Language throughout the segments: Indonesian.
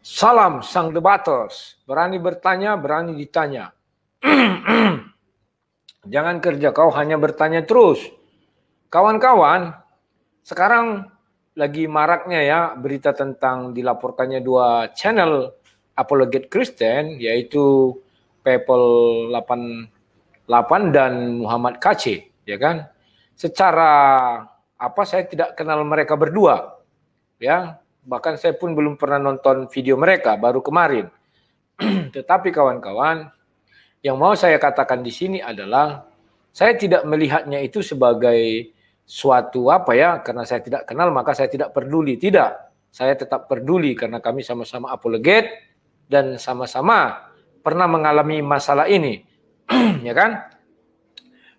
Salam sang debaters, berani bertanya, berani ditanya. Jangan kerja kau hanya bertanya terus. Kawan-kawan, sekarang lagi maraknya ya berita tentang dilaporkannya dua channel apologet Kristen, yaitu People 88 dan Muhammad KC, ya kan? Secara saya tidak kenal mereka berdua, ya. Bahkan saya pun belum pernah nonton video mereka, baru kemarin. Tetapi kawan-kawan, yang mau saya katakan di sini adalah saya tidak melihatnya itu sebagai suatu karena saya tidak kenal maka saya tidak peduli. Tidak, saya tetap peduli karena kami sama-sama apologet dan sama-sama pernah mengalami masalah ini. Ya kan?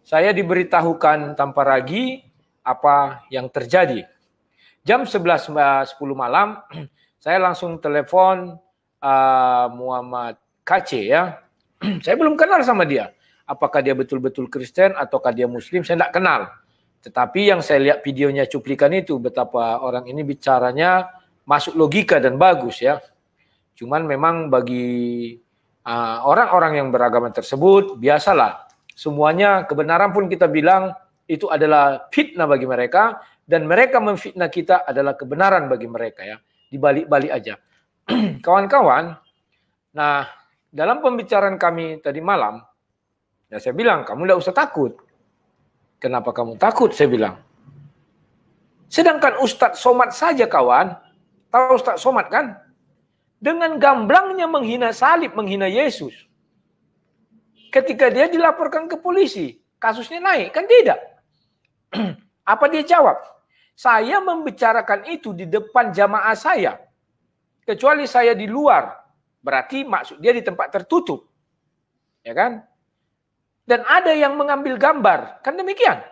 Saya diberitahukan tanpa ragu apa yang terjadi. Jam 11.10 malam, saya langsung telepon Muhammad KC ya. Saya belum kenal sama dia. Apakah dia betul-betul Kristen ataukah dia Muslim, saya tidak kenal. Tetapi yang saya lihat videonya cuplikan itu, betapa orang ini bicaranya masuk logika dan bagus ya. Cuman memang bagi orang-orang yang beragama tersebut, biasalah. Semuanya kebenaran pun kita bilang itu adalah fitnah bagi mereka. Dan mereka memfitnah kita adalah kebenaran bagi mereka ya. Dibalik-balik aja. Kawan-kawan, nah dalam pembicaraan kami tadi malam, ya saya bilang, kamu tidak usah takut. Kenapa kamu takut? Saya bilang. Sedangkan Ustadz Somad saja kawan, tahu Ustadz Somad kan? Dengan gamblangnya menghina salib, menghina Yesus. Ketika dia dilaporkan ke polisi, kasusnya naik, kan tidak? Apa dia jawab? Saya membicarakan itu di depan jamaah saya. Kecuali saya di luar. Berarti maksud dia di tempat tertutup. Ya kan? Dan ada yang mengambil gambar. Kan demikian.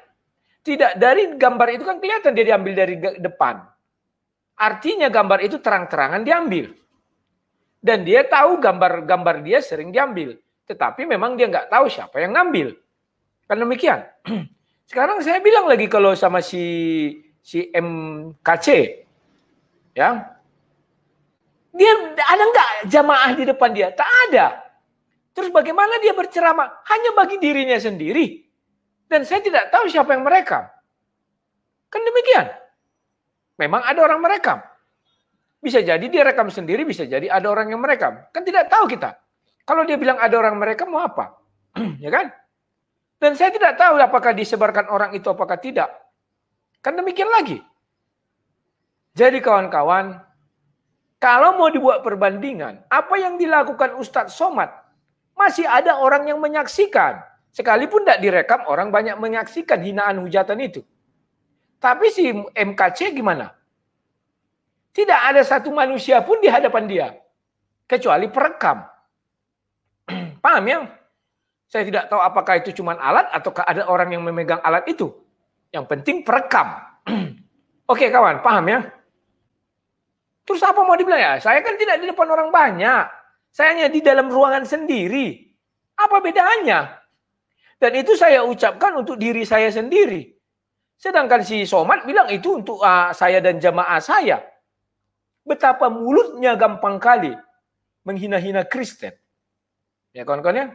Tidak, dari gambar itu kan kelihatan dia diambil dari depan. Artinya gambar itu terang-terangan diambil. Dan dia tahu gambar-gambar dia sering diambil. Tetapi memang dia nggak tahu siapa yang ngambil. Kan demikian. Sekarang saya bilang lagi kalau sama si MKC, ya, dia ada nggak jamaah di depan dia? Tak ada. Terus bagaimana dia berceramah? Hanya bagi dirinya sendiri. Dan saya tidak tahu siapa yang merekam. Kan demikian. Memang ada orang merekam. Bisa jadi dia rekam sendiri, bisa jadi ada orang yang merekam. Kan tidak tahu kita. Kalau dia bilang ada orang merekam, mau apa? Ya kan? Dan saya tidak tahu apakah disebarkan orang itu apakah tidak. Kan demikian lagi. Jadi kawan-kawan, kalau mau dibuat perbandingan, apa yang dilakukan Ustadz Somad, masih ada orang yang menyaksikan. Sekalipun tidak direkam, orang banyak menyaksikan hinaan hujatan itu. Tapi si MKC gimana? Tidak ada satu manusia pun di hadapan dia. Kecuali perekam. Paham ya? Saya tidak tahu apakah itu cuma alat ataukah ada orang yang memegang alat itu. Yang penting perekam. Oke kawan, paham ya? Terus apa mau dibilang ya? Saya kan tidak di depan orang banyak. Saya hanya di dalam ruangan sendiri. Apa bedanya? Dan itu saya ucapkan untuk diri saya sendiri. Sedangkan si Somad bilang itu untuk saya dan jamaah saya. Betapa mulutnya gampang kali menghina-hina Kristen. Ya kawan-kawan ya?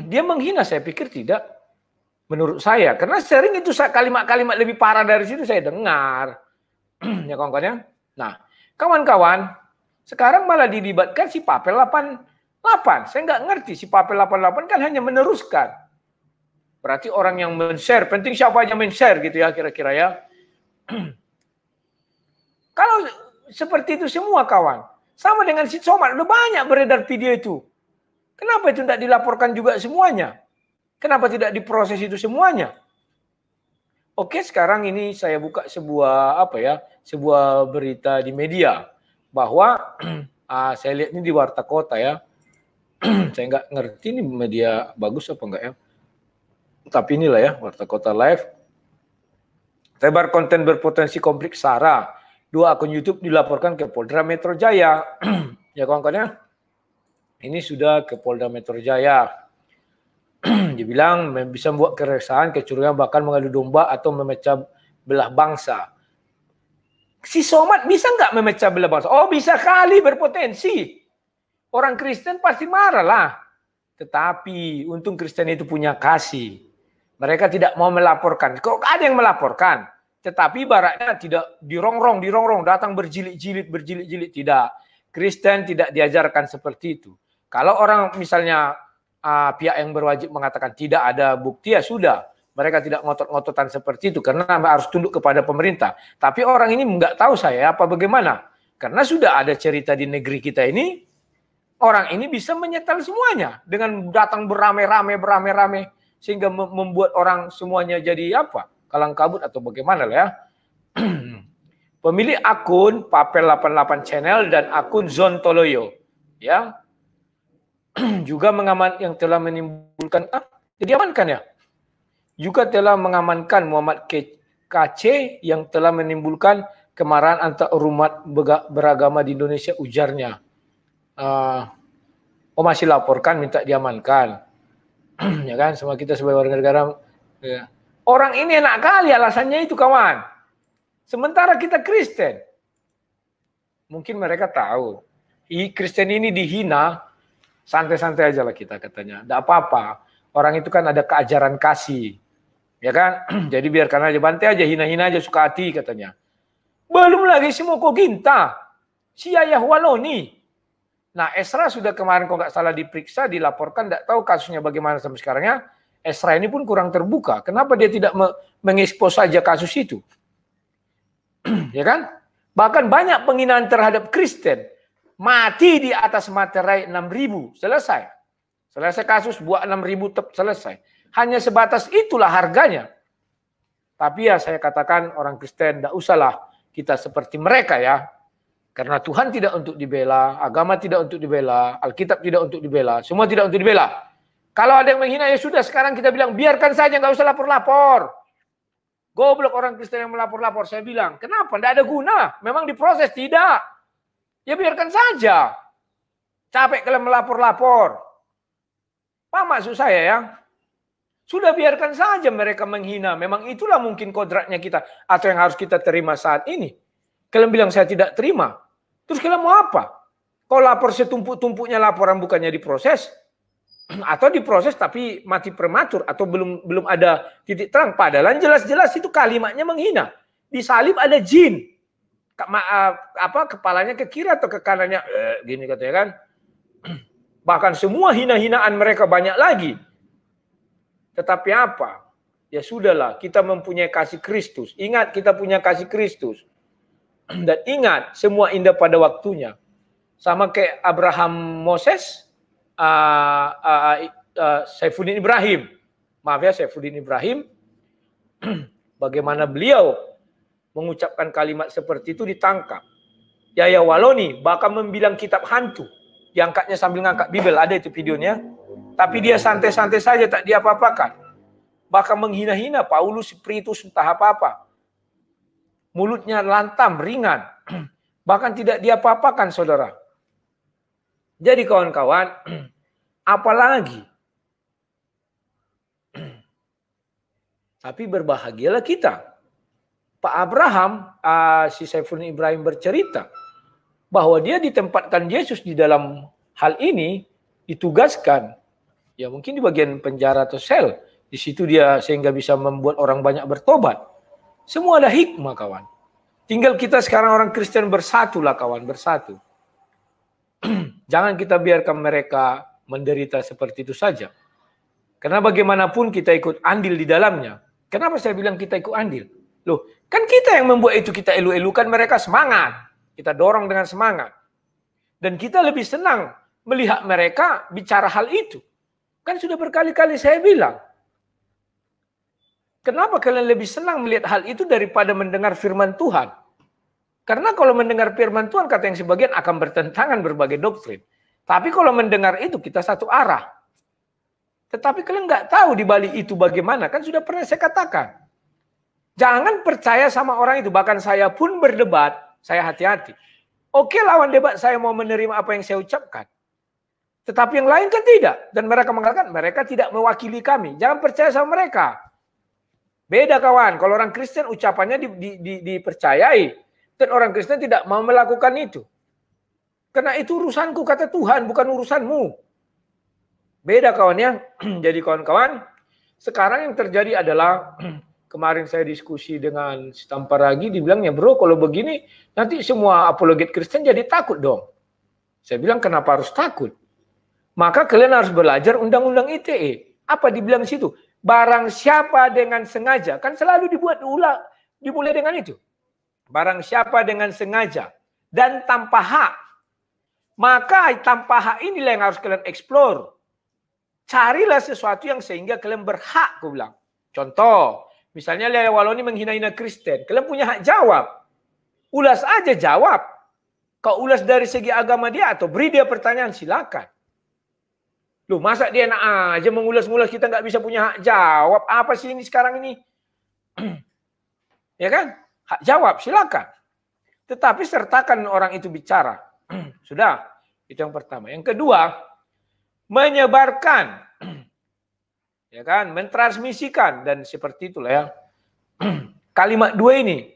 Dia menghina, saya pikir tidak. Menurut saya, karena sering itu kalimat-kalimat lebih parah dari situ saya dengar. Ya kawan-kawan ya. Nah, kawan-kawan, sekarang malah dilibatkan si Papel 88. Saya nggak ngerti, si Papel 88 kan hanya meneruskan. Berarti orang yang men-share, penting siapa aja men-share gitu ya kira-kira ya. Kalau seperti itu semua kawan, sama dengan si Somad, udah banyak beredar video itu. Kenapa itu tidak dilaporkan juga semuanya? Kenapa tidak diproses itu semuanya? Oke, sekarang ini saya buka sebuah sebuah berita di media bahwa saya lihat ini di Warta Kota ya. Saya nggak ngerti ini media bagus apa enggak ya. Tapi inilah ya Warta Kota Live. Tebar konten berpotensi konflik SARA. 2 akun YouTube dilaporkan ke Polda Metro Jaya. Ya kawan-kawan ya. Ini sudah ke Polda Metro Jaya. Dibilang bisa membuat keresahan, kecurigaan, bahkan mengadu domba atau memecah belah bangsa. Si Somad bisa nggak memecah belah bangsa? Oh, bisa kali, berpotensi. Orang Kristen pasti marah lah. Tetapi untung Kristen itu punya kasih. Mereka tidak mau melaporkan. Kok ada yang melaporkan? Tetapi baraknya tidak dirongrong, datang berjilid-jilid. Tidak. Kristen tidak diajarkan seperti itu. Kalau orang misalnya pihak yang berwajib mengatakan tidak ada bukti, ya sudah. Mereka tidak ngotot-ngototan seperti itu karena harus tunduk kepada pemerintah. Tapi orang ini nggak tahu saya apa bagaimana. Karena sudah ada cerita di negeri kita ini, orang ini bisa menyetel semuanya dengan datang beramai-ramai sehingga membuat orang semuanya jadi apa? Kalang kabut atau bagaimana lah ya. Pemilik akun Papel 88 Channel dan akun Zontoloyo ya juga yang telah menimbulkan diamankan ya. Juga telah mengamankan Muhammad KC yang telah menimbulkan kemarahan antar umat beragama di Indonesia, ujarnya. Masih laporkan minta diamankan. Ya kan, semua kita sebagai warga negara. Ya. Orang ini enak kali alasannya itu, kawan. Sementara kita Kristen. Mungkin mereka tahu. Kristen ini dihina, santai-santai aja lah kita katanya. Tidak apa-apa. Orang itu kan ada keajaran kasih. Ya kan? Jadi biarkan aja, bantai aja, hina-hina aja, suka hati katanya. Belum lagi si Moko Ginta, si Yayah Waloni. Nah, Esra sudah kemarin kok nggak salah diperiksa, dilaporkan, nggak tahu kasusnya bagaimana sampai sekarang ya. Esra ini pun kurang terbuka. Kenapa dia tidak mengekspos saja kasus itu? Ya kan? Bahkan banyak penghinaan terhadap Kristen. Mati di atas materai 6.000, selesai. Selesai kasus, buat 6.000 selesai. Hanya sebatas itulah harganya. Tapi ya saya katakan orang Kristen, tidak usahlah kita seperti mereka ya. Karena Tuhan tidak untuk dibela, agama tidak untuk dibela, Alkitab tidak untuk dibela, semua tidak untuk dibela. Kalau ada yang menghina ya sudah, sekarang kita bilang biarkan saja, nggak usah lapor-lapor. Goblok orang Kristen yang melapor-lapor, saya bilang. Kenapa? Tidak ada guna. Memang diproses, tidak. Ya biarkan saja. Capek kalian melapor-lapor. Paham maksud saya ya? Sudah biarkan saja mereka menghina. Memang itulah mungkin kodratnya kita. Atau yang harus kita terima saat ini. Kalian bilang saya tidak terima. Terus kalian mau apa? Kalau lapor setumpuk-tumpuknya laporan bukannya diproses. Atau diproses tapi mati prematur. Atau belum ada titik terang. Padahal jelas-jelas itu kalimatnya menghina. Di salib ada jin. Kepalanya ke kiri atau ke kanannya. Gini katanya kan. Bahkan semua hina-hinaan mereka banyak lagi. Tetapi apa? Ya sudahlah, kita mempunyai kasih Kristus. Ingat, kita punya kasih Kristus. Dan ingat, semua indah pada waktunya. Sama kayak Abraham Moses, Saifuddin Ibrahim. Maaf ya, Saifuddin Ibrahim. Bagaimana beliau mengucapkan kalimat seperti itu ditangkap. Yayah Waloni bahkan membilang kitab hantu. Diangkatnya sambil ngangkat Bibel, ada itu videonya. Tapi dia santai-santai saja, tak diapa-apakan. Bahkan menghina-hina Paulus, Spiritus, entah apa-apa. Mulutnya lantam, ringan. Bahkan tidak diapa-apakan, saudara. Jadi kawan-kawan, apalagi. Tapi berbahagialah kita. Pak Abraham, si Saifuddin Ibrahim bercerita, bahwa dia ditempatkan Yesus di dalam hal ini, ditugaskan. Ya mungkin di bagian penjara atau sel. Di situ dia sehingga bisa membuat orang banyak bertobat. Semua ada hikmah, kawan. Tinggal kita sekarang orang Kristen bersatu lah, kawan. Bersatu. Jangan kita biarkan mereka menderita seperti itu saja. Karena bagaimanapun kita ikut andil di dalamnya. Kenapa saya bilang kita ikut andil? Loh, kan kita yang membuat itu, kita elu-elukan mereka semangat. Kita dorong dengan semangat. Dan kita lebih senang melihat mereka bicara hal itu. Kan sudah berkali-kali saya bilang. Kenapa kalian lebih senang melihat hal itu daripada mendengar firman Tuhan? Karena kalau mendengar firman Tuhan, kata yang sebagian akan bertentangan berbagai doktrin. Tapi kalau mendengar itu, kita satu arah. Tetapi kalian nggak tahu di balik itu bagaimana. Kan sudah pernah saya katakan. Jangan percaya sama orang itu. Bahkan saya pun berdebat, saya hati-hati. Oke, lawan debat saya mau menerima apa yang saya ucapkan. Tetapi yang lain kan tidak. Dan mereka mengatakan, mereka tidak mewakili kami. Jangan percaya sama mereka. Beda kawan, kalau orang Kristen ucapannya dipercayai. Dan orang Kristen tidak mau melakukan itu. Karena itu urusanku, kata Tuhan, bukan urusanmu. Beda kawannya. Jadi kawan-kawan, sekarang yang terjadi adalah, kemarin saya diskusi dengan si Tamparagi, dibilangnya, bro kalau begini, nanti semua apologet Kristen jadi takut dong. Saya bilang, kenapa harus takut? Maka kalian harus belajar undang-undang ITE. Apa dibilang di situ? Barang siapa dengan sengaja, kan selalu dimulai dengan itu. Barang siapa dengan sengaja dan tanpa hak, maka tanpa hak inilah yang harus kalian explore. Carilah sesuatu yang sehingga kalian berhak, aku bilang. Contoh, misalnya Lea Waloni menghina-hina Kristen, kalian punya hak jawab. Ulas aja jawab. Kau ulas dari segi agama dia atau beri dia pertanyaan, silakan. Loh, masa dia enak aja mengulas-ngulas, kita nggak bisa punya hak jawab? Apa sih ini sekarang ini? Ya kan? Hak jawab, silakan. Tetapi sertakan orang itu bicara. Sudah, itu yang pertama. Yang kedua, menyebarkan. Ya kan? Mentransmisikan. Dan seperti itulah ya. Kalimat dua ini.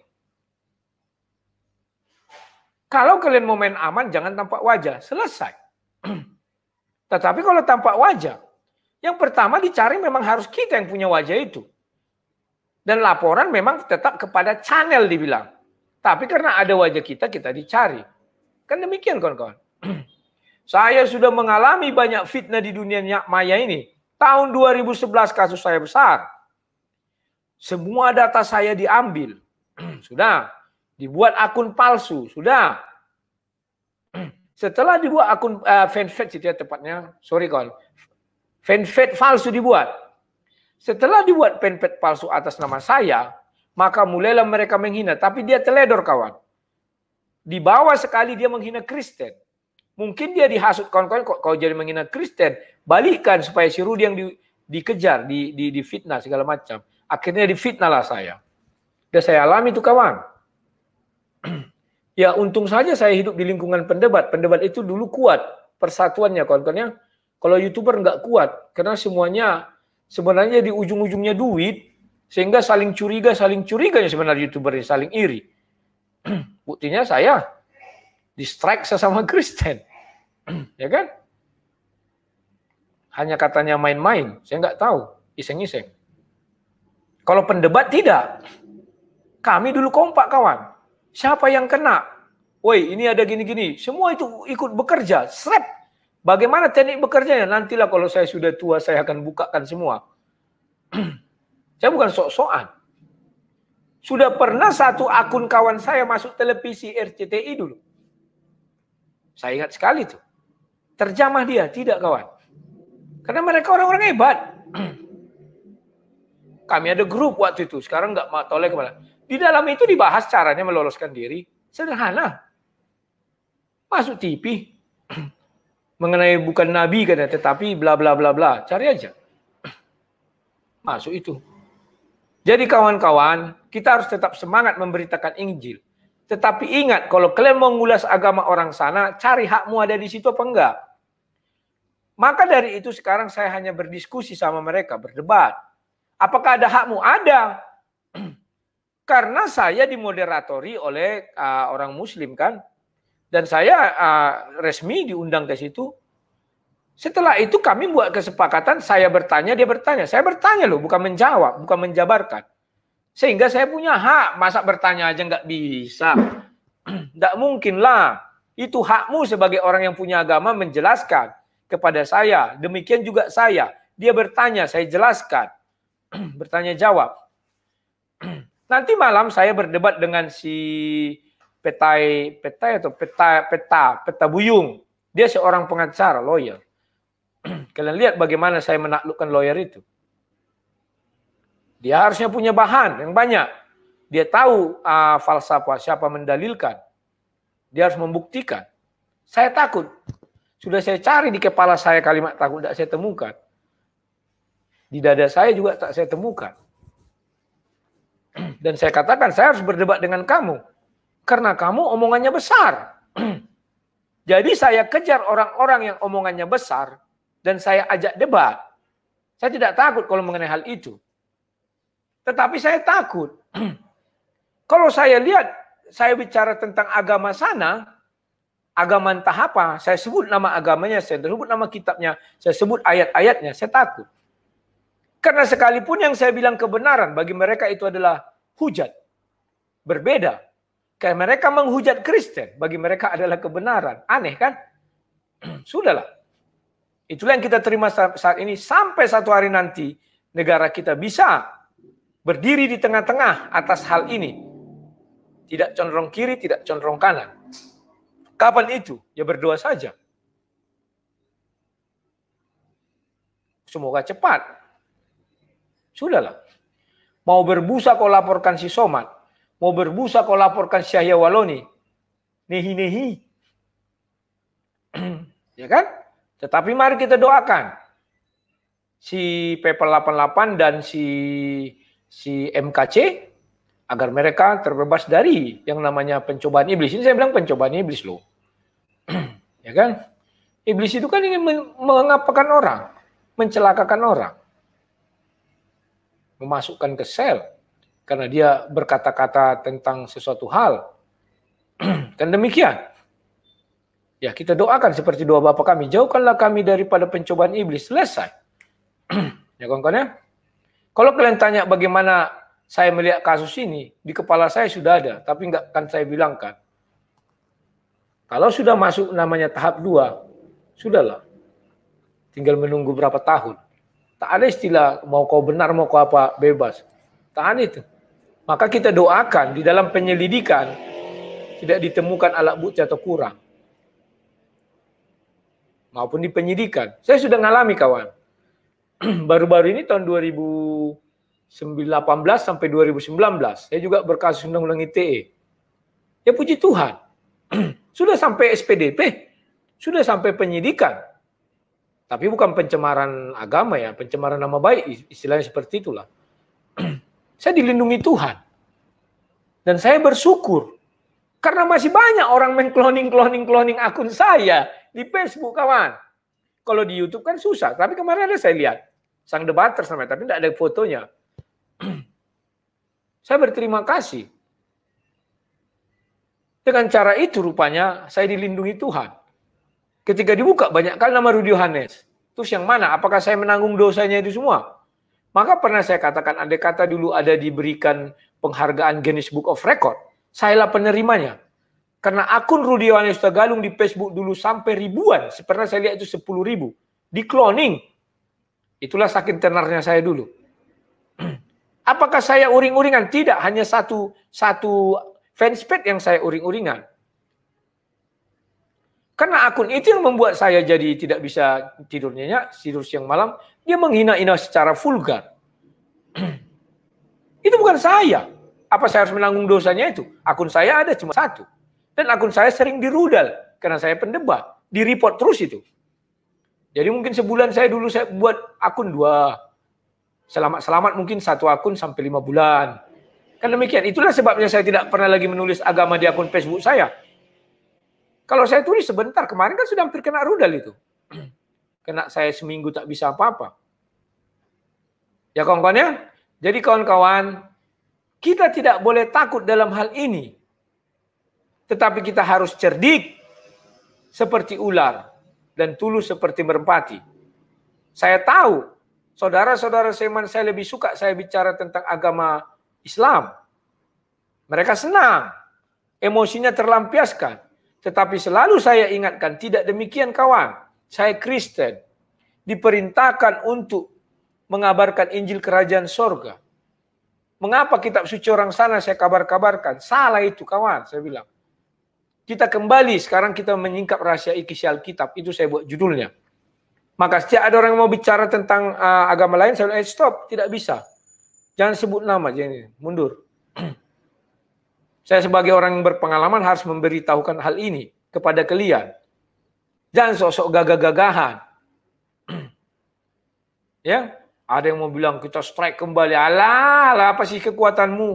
Kalau kalian mau main aman, jangan tampak wajah. Selesai. Tetapi kalau tampak wajah, yang pertama dicari memang harus kita yang punya wajah itu. Dan laporan memang tetap kepada channel dibilang. Tapi karena ada wajah kita, kita dicari. Kan demikian kawan-kawan. Saya sudah mengalami banyak fitnah di dunia maya ini. Tahun 2011 kasus saya besar. Semua data saya diambil. Sudah. Dibuat akun palsu. Sudah. Setelah dibuat akun fanpage itu ya tepatnya, sorry kawan, fanpage palsu dibuat. Setelah dibuat fanpage palsu atas nama saya, maka mulailah mereka menghina. Tapi dia teledor kawan. Di bawah sekali dia menghina Kristen. Mungkin dia dihasut kawan-kawan, kok kau jadi menghina Kristen, balikkan supaya si Rudi yang dikejar, difitnah segala macam. Akhirnya difitnah lah saya. Dan saya alami itu kawan. Ya untung saja saya hidup di lingkungan pendebat. Pendebat itu dulu kuat persatuannya kawan-kawannya. Kalau YouTuber nggak kuat. Karena semuanya sebenarnya di ujung-ujungnya duit. Sehingga saling curiganya sebenarnya YouTuber ini. Saling iri. Buktinya saya di-strike sesama Kristen. Ya kan? Hanya katanya main-main. Saya nggak tahu. Iseng-iseng. Kalau pendebat tidak. Kami dulu kompak kawan. Siapa yang kena? Woi, ini ada gini-gini. Semua itu ikut bekerja. Srep. Bagaimana teknik bekerjanya? Nantilah kalau saya sudah tua, saya akan bukakan semua. Saya bukan sok-sokan. Sudah pernah satu akun kawan saya masuk televisi RCTI dulu. Saya ingat sekali tuh. Terjamah dia. Tidak kawan. Karena mereka orang-orang hebat. Kami ada grup waktu itu. Sekarang nggak mau toleh kemana. Di dalam itu dibahas caranya meloloskan diri. Sederhana. Masuk TV. Mengenai bukan nabi kan, tetapi bla bla bla bla. Cari aja. Masuk itu. Jadi kawan-kawan, kita harus tetap semangat memberitakan Injil. Tetapi ingat, kalau kalian mau ngulas agama orang sana, cari hakmu ada di situ apa enggak. Maka dari itu sekarang saya hanya berdiskusi sama mereka, berdebat. Apakah ada hakmu? Ada. Karena saya dimoderatori oleh orang Muslim kan. Dan saya resmi diundang ke situ. Setelah itu kami buat kesepakatan, saya bertanya, dia bertanya. Saya bertanya loh, bukan menjawab, bukan menjabarkan. Sehingga saya punya hak, masa bertanya aja nggak bisa. Nggak mungkin lah. Itu hakmu sebagai orang yang punya agama menjelaskan kepada saya. Demikian juga saya. Dia bertanya, saya jelaskan. Bertanya jawab. Nanti malam saya berdebat dengan si Petai atau Peta Buyung. Dia seorang pengacara, lawyer. Kalian lihat bagaimana saya menaklukkan lawyer itu. Dia harusnya punya bahan yang banyak. Dia tahu falsafah, siapa mendalilkan. Dia harus membuktikan. Saya takut. Sudah saya cari di kepala saya kalimat takut, tidak saya temukan. Di dada saya juga tak saya temukan. Dan saya katakan, saya harus berdebat dengan kamu. Karena kamu omongannya besar. Jadi saya kejar orang-orang yang omongannya besar. Dan saya ajak debat. Saya tidak takut kalau mengenai hal itu. Tetapi saya takut. Kalau saya lihat saya bicara tentang agama sana, agama entah apa, saya sebut nama agamanya, saya sebut nama kitabnya, saya sebut ayat-ayatnya, saya takut. Karena sekalipun yang saya bilang kebenaran, bagi mereka itu adalah hujat. Berbeda. Kayak mereka menghujat Kristen, bagi mereka adalah kebenaran. Aneh kan? Sudahlah. Itulah yang kita terima saat ini, sampai satu hari nanti, negara kita bisa berdiri di tengah-tengah atas hal ini. Tidak condong kiri, tidak condong kanan. Kapan itu? Ya berdoa saja. Semoga cepat. Sudahlah. Mau berbusa kau laporkan si Somad. Mau berbusa kau laporkan si Yahya Waloni. Nehi-nehi. Ya kan? Tetapi mari kita doakan. Si PP88 dan si MKC agar mereka terbebas dari yang namanya pencobaan iblis. Ini saya bilang pencobaan iblis loh. Ya kan? Iblis itu kan ingin mengapakan orang, mencelakakan orang. Memasukkan ke sel karena dia berkata-kata tentang sesuatu hal. Dan demikian. Ya, kita doakan seperti doa Bapa kami, jauhkanlah kami daripada pencobaan iblis. Selesai. Ya kawan-kawan ya. Kalau kalian tanya bagaimana saya melihat kasus ini, di kepala saya sudah ada, tapi nggak akan saya bilangkan. Kalau sudah masuk namanya tahap 2, sudahlah. Tinggal menunggu berapa tahun. Tak ada istilah mau kau benar, mau kau apa, bebas. Tak ada itu. Maka kita doakan di dalam penyelidikan tidak ditemukan alat bukti atau kurang. Maupun di penyidikan. Saya sudah ngalami kawan. Baru-baru ini tahun 2018 sampai 2019. Saya juga berkasus undang-undang ITE. Ya puji Tuhan. Sudah sampai SPDP. Sudah sampai penyidikan. Tapi bukan pencemaran agama ya. Pencemaran nama baik. Istilahnya seperti itulah. Saya dilindungi Tuhan. Dan saya bersyukur. Karena masih banyak orang mengkloning akun saya di Facebook kawan. Kalau di YouTube kan susah. Tapi kemarin ada saya lihat. Sang debater sama, tapi tidak ada fotonya. Saya berterima kasih. Dengan cara itu rupanya saya dilindungi Tuhan. Ketika dibuka banyak kali nama Rudy Yohanes. Terus yang mana? Apakah saya menanggung dosanya itu semua? Maka pernah saya katakan, andai kata dulu ada diberikan penghargaan Guinness Book of Record, sayalah penerimanya. Karena akun Rudy Yohanes Tagalung di Facebook dulu sampai ribuan. Pernah saya lihat itu 10.000. Di cloning. Itulah saking tenarnya saya dulu. Apakah saya uring-uringan? Tidak, hanya satu fanspage yang saya uring-uringan. Karena akun itu yang membuat saya jadi tidak bisa tidur nyenyak, tidur siang malam. Dia menghina-hina secara vulgar. Itu bukan saya. Apa saya harus menanggung dosanya itu? Akun saya ada cuma satu. Dan akun saya sering dirudal. Karena saya pendebat. Di-report terus itu. Jadi mungkin sebulan saya buat akun 2. Selamat mungkin 1 akun sampai 5 bulan. Kan demikian. Itulah sebabnya saya tidak pernah lagi menulis agama di akun Facebook saya. Kalau saya tulis sebentar, kemarin kan sudah hampir kena rudal itu. Kena saya seminggu tak bisa apa-apa. Ya kawan-kawan ya. Jadi kawan-kawan, kita tidak boleh takut dalam hal ini. Tetapi kita harus cerdik seperti ular dan tulus seperti merpati. Saya tahu, saudara-saudara seiman saya lebih suka saya bicara tentang agama Islam. Mereka senang, emosinya terlampiaskan. Tetapi selalu saya ingatkan, tidak demikian kawan. Saya Kristen, diperintahkan untuk mengabarkan Injil Kerajaan Sorga. Mengapa kitab suci orang sana saya kabar-kabarkan? Salah itu kawan, saya bilang. Kita kembali, sekarang kita menyingkap rahasia isi Alkitab. Itu saya buat judulnya. Maka setiap ada orang yang mau bicara tentang agama lain, saya bilang, stop, tidak bisa. Jangan sebut nama, jangan mundur. Saya sebagai orang yang berpengalaman harus memberitahukan hal ini kepada kalian. Jangan sok-sok gagah-gagahan. Ya, ada yang mau bilang kita strike kembali. Alah, apa sih kekuatanmu?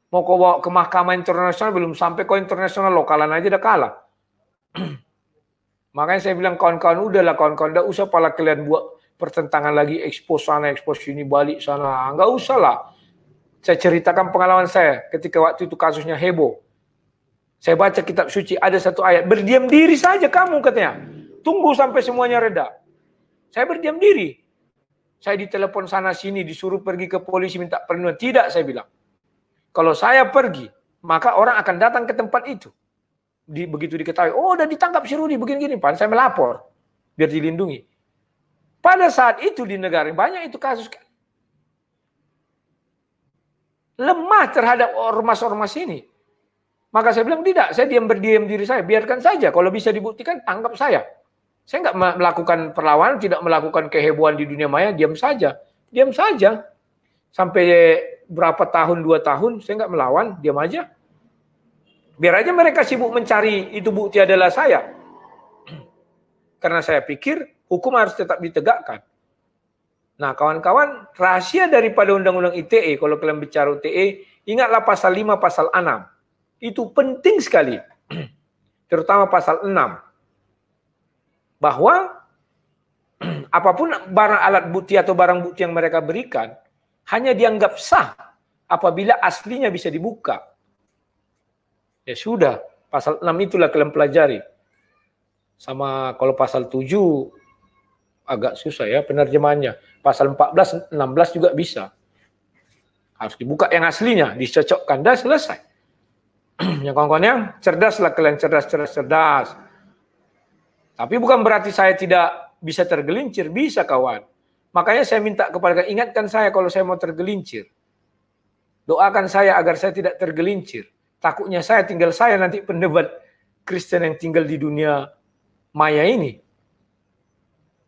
Mau kau bawa ke mahkamah internasional, belum sampai kau internasional, lokalan aja udah kalah. Makanya saya bilang kawan-kawan, udahlah kawan-kawan, enggak usah pala kalian buat pertentangan lagi, expose sana, expose sini, balik sana. Enggak usah lah. Saya ceritakan pengalaman saya ketika waktu itu kasusnya heboh. Saya baca kitab suci, ada satu ayat, berdiam diri saja kamu katanya. Tunggu sampai semuanya reda. Saya berdiam diri. Saya ditelepon sana sini, disuruh pergi ke polisi minta perlindungan. Tidak, saya bilang. Kalau saya pergi, maka orang akan datang ke tempat itu. Begitu diketahui, oh udah ditangkap si Rudi begini-gini, Pak. Saya melapor biar dilindungi. Pada saat itu di negara banyak itu kasus lemah terhadap ormas-ormas ini. Maka saya bilang tidak, saya berdiam diri saya, biarkan saja. Kalau bisa dibuktikan, anggap saya. Saya nggak melakukan perlawanan, tidak melakukan kehebohan di dunia maya, diam saja. Diam saja. Sampai berapa tahun, 2 tahun, saya nggak melawan, diam aja. Biar aja mereka sibuk mencari itu bukti adalah saya. Karena saya pikir hukum harus tetap ditegakkan. Nah kawan-kawan, rahasia daripada undang-undang ITE, kalau kalian bicara ITE, ingatlah pasal 5, pasal 6. Itu penting sekali, terutama pasal 6. Bahwa apapun barang alat bukti atau barang bukti yang mereka berikan, hanya dianggap sah apabila aslinya bisa dibuka. Ya sudah, pasal 6 itulah kalian pelajari. Sama kalau pasal 7 agak susah ya penerjemahannya. Pasal 14, 16 juga bisa. Harus dibuka yang aslinya, dicocokkan, dah selesai. Ya kawan-kawan yang cerdaslah kalian, cerdas. Tapi bukan berarti saya tidak bisa tergelincir, bisa kawan. Makanya saya minta kepada kalian, ingatkan saya kalau saya mau tergelincir. Doakan saya agar saya tidak tergelincir. Takutnya saya tinggal saya nanti pendebat Kristen yang tinggal di dunia maya ini.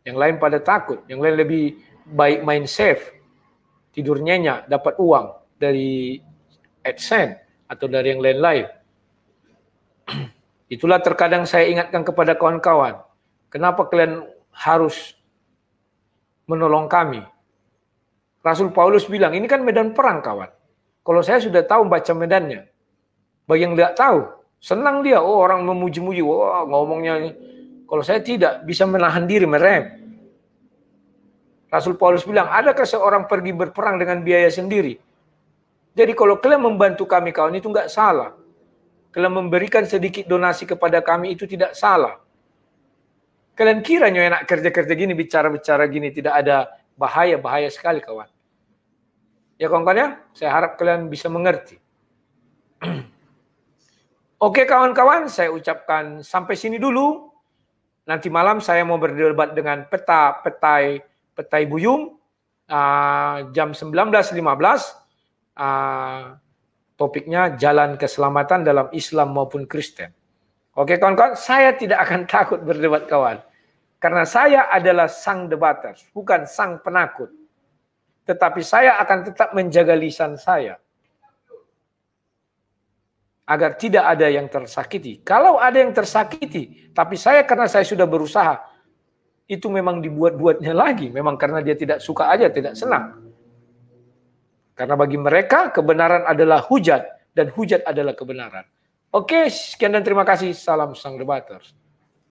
Yang lain pada takut, yang lain lebih baik main safe. Tidur nyenyak, dapat uang dari AdSense. Atau dari yang lain-lain. Itulah terkadang saya ingatkan kepada kawan-kawan. Kenapa kalian harus menolong kami? Rasul Paulus bilang, ini kan medan perang kawan. Kalau saya sudah tahu baca medannya. Bagi yang tidak tahu, senang dia. Oh orang memuji-muji, wah ngomongnya ini. Kalau saya tidak, bisa menahan diri, merem. Rasul Paulus bilang, adakah seorang pergi berperang dengan biaya sendiri? Jadi kalau kalian membantu kami kawan itu enggak salah. Kalian memberikan sedikit donasi kepada kami itu tidak salah. Kalian kira enak kerja-kerja gini, bicara-bicara gini tidak ada bahaya sekali kawan. Ya kawan-kawan ya, saya harap kalian bisa mengerti. Oke kawan-kawan, saya ucapkan sampai sini dulu. Nanti malam saya mau berdebat dengan Petai Buyung jam 19.15. Topiknya jalan keselamatan dalam Islam maupun Kristen. Oke kawan-kawan, saya tidak akan takut berdebat kawan. Karena saya adalah sang debater, bukan sang penakut. Tetapi saya akan tetap menjaga lisan saya. Agar tidak ada yang tersakiti. Kalau ada yang tersakiti, tapi saya karena saya sudah berusaha, itu memang dibuat-buatnya lagi. Memang karena dia tidak suka aja, tidak senang. Karena bagi mereka kebenaran adalah hujat dan hujat adalah kebenaran. Oke, sekian dan terima kasih. Salam sang debaters.